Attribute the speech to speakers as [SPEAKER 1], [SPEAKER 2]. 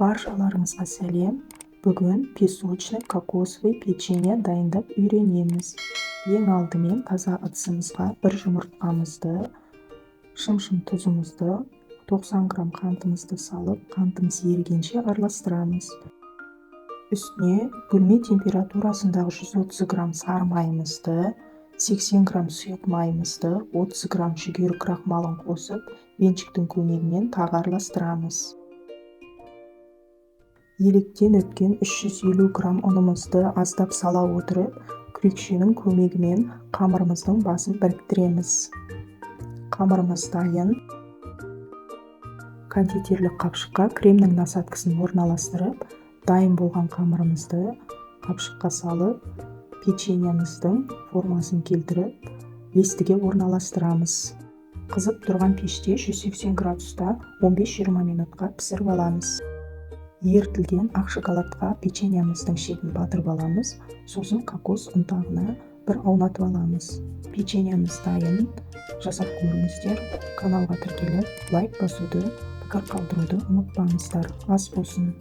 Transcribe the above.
[SPEAKER 1] Баршаларыңызға сәлем. Бүгін песочный кокосовый печенье дайындап үйренеміз. Ең алдымен таза ыдысымызға бір жұмыртқамызды, шым-шым тұзымызды, 90 грамм қантымызды салып, қантымыз ерігенше араластырамыз. Үстіне бөлме температурасындағы 130 грамм сары майымызды, 80 грамм сұйық майымызды, 30 грамм жүгері крахмалын қосып, венчиктің көмегімен тағы араластырамыз. Електен өткен 350 грамм ұнымызды аздап сала отырып, күрекшенің көмегімен қамырымыздың басын біріктіреміз. Қамырымыз дайын. Кондитерлік қапшыққа кремнің насадкасын орналастырып, дайын болған қамырымызды қапшыққа салып, печеньеміздің формасын келтіріп, листіге орналастырамыз. Қызып тұрған пеште 180 градуста 15-20 минутқа пісіріп аламыз. Ерітілген ақ шоколадқа печеньеміздің шетін батырып аламыз, сосын кокос ұнтағына бір аунатып аламыз. Печеньеміз дайын. Жасап көріңіздер. Каналға тіркеліп, лайк басуды, пікір қалдыруды ұмытпаңыздар. Ас болсын.